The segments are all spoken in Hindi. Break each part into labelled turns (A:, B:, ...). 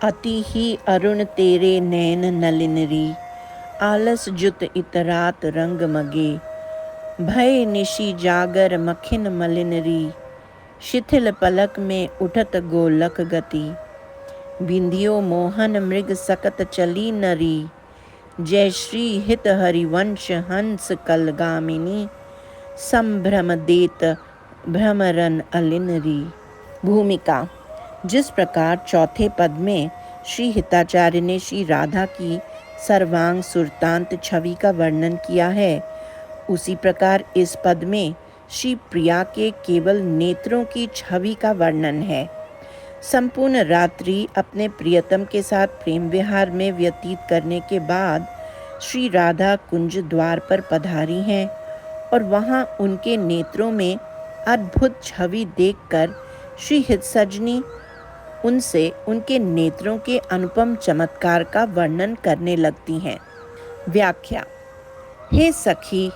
A: अति ही अरुण तेरे नैन नलिनरी, आलस जुत इतरात रंग मगे। भय निशि जागर मखिन मलिनरी, शिथिल पलक में उठत गोलक गति। बिंदियो मोहन मृग सकत चली नरी, जय श्री हित हरिवंश हंस कलगामिनी। संभ्रम देत भ्रमरन अलिनरी। भूमिका। जिस प्रकार चौथे पद में श्री हिताचार्य ने श्री राधा की सर्वांग सुरतांत छवि का वर्णन किया है, उसी प्रकार इस पद में श्री प्रिया के केवल नेत्रों की छवि का वर्णन है। संपूर्ण रात्रि अपने प्रियतम के साथ प्रेम विहार में व्यतीत करने के बाद श्री राधा कुंज द्वार पर पधारी हैं और वहां उनके नेत्रों में अद्भुत छवि देखकर श्री हितसजनी उनसे उनके नेत्रों के अनुपम चमत्कार का वर्णन करने लगती हैं। व्याख्या। हे सखी,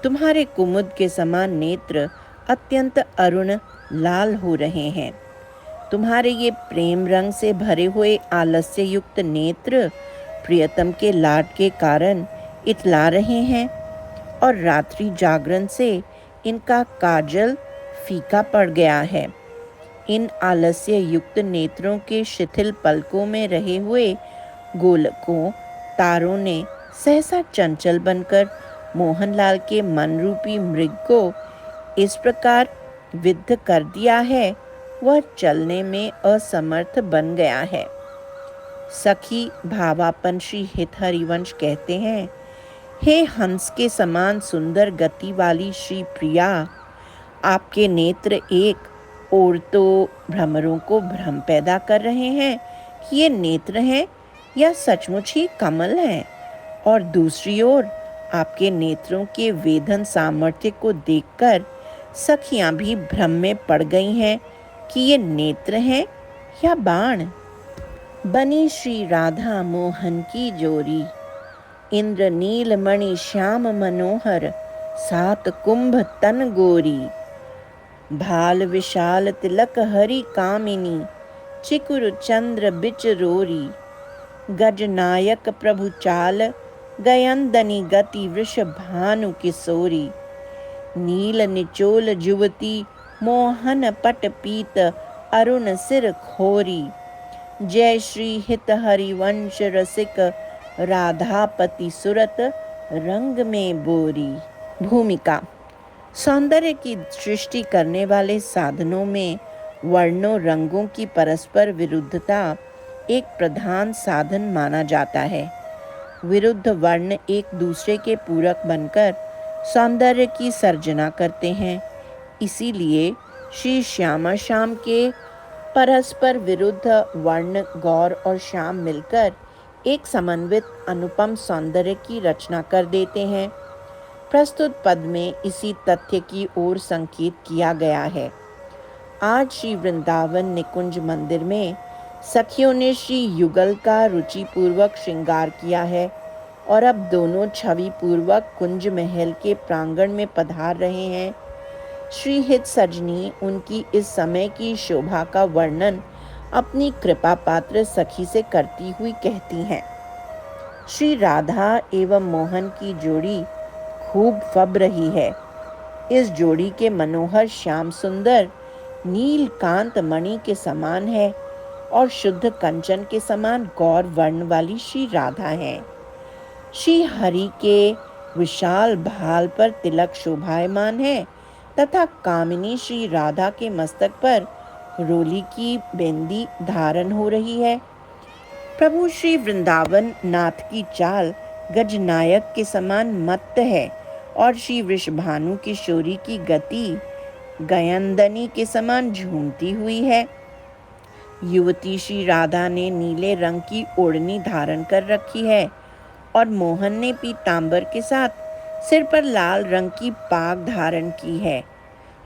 A: तुम्हारे कुमुद के समान नेत्र अत्यंत अरुण लाल हो रहे हैं। तुम्हारे ये प्रेम रंग से भरे हुए आलस्य युक्त नेत्र प्रियतम के लाड के कारण इतला रहे हैं और रात्रि जागरण से इनका काजल फीका पड़ गया है। इन आलस्य युक्त नेत्रों के शिथिल पलकों में रहे हुए गोलकों तारों ने सहसा चंचल बनकर मोहनलाल के मन रूपी मृग को इस प्रकार विद्ध कर दिया है, वह चलने में असमर्थ बन गया है। सखी भावापन श्री हित हरिवंश कहते हैं, हे हंस के समान सुंदर गति वाली श्री प्रिया, आपके नेत्र एक और तो भ्रमरों को भ्रम पैदा कर रहे हैं कि ये नेत्र हैं या सचमुच ही कमल हैं, और दूसरी ओर आपके नेत्रों के वेधन सामर्थ्य को देखकर सखियां भी भ्रम में पड़ गई हैं कि ये नेत्र हैं या बाण। बनी श्री राधा मोहन की जोरी, इंद्र नील मणि श्याम मनोहर, सात कुंभ तन गोरी। भाल विशाल तिलक हरि कामिनी, चिकुर चंद्र बिच रोरी। गज नायक प्रभु चाल, गयंदनी गति वृष भानु किशोरी। नील निचोल युवती, मोहन पट पीत, अरुण सिर खोरी। जय श्री हित हरिवंश रसिक, राधापति सुरत रंग में बोरी। भूमिका। सौंदर्य की सृष्टि करने वाले साधनों में वर्णों रंगों की परस्पर विरुद्धता एक प्रधान साधन माना जाता है। विरुद्ध वर्ण एक दूसरे के पूरक बनकर सौंदर्य की सर्जना करते हैं। इसीलिए श्री श्यामा श्याम के परस्पर विरुद्ध वर्ण गौर और श्याम मिलकर एक समन्वित अनुपम सौंदर्य की रचना कर देते हैं। प्रस्तुत पद में इसी तथ्य की ओर संकेत किया गया है। आज श्री वृंदावन निकुंज मंदिर में सखियों ने श्री युगल का रुचिपूर्वक श्रृंगार किया है और अब दोनों छवि पूर्वक कुंज महल के प्रांगण में पधार रहे हैं। श्री हित सजनी उनकी इस समय की शोभा का वर्णन अपनी कृपा पात्र सखी से करती हुई कहती हैं। श्री राधा एवं मोहन की जोड़ी खूब फब रही है। इस जोड़ी के मनोहर श्याम सुंदर नील कांत मणि के समान है और शुद्ध कंचन के समान गौर वर्ण वाली श्री राधा है। श्री हरि के विशाल भाल पर तिलक शोभायमान है तथा कामिनी श्री राधा के मस्तक पर रोली की बेंदी धारण हो रही है। प्रभु श्री वृंदावन नाथ की चाल गजनायक के समान मत्त है और श्री वृषभानु किशोरी की गति गयंदनी के समान झूमती हुई है। युवती श्री राधा ने नीले रंग की ओढ़नी धारण कर रखी है और मोहन ने पीतांबर के साथ सिर पर लाल रंग की पाग धारण की है।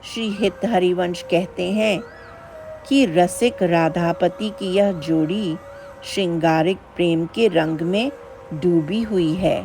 A: श्री हित हरिवंश कहते हैं कि रसिक राधापति की यह जोड़ी श्रृंगारिक प्रेम के रंग में डूबी हुई है।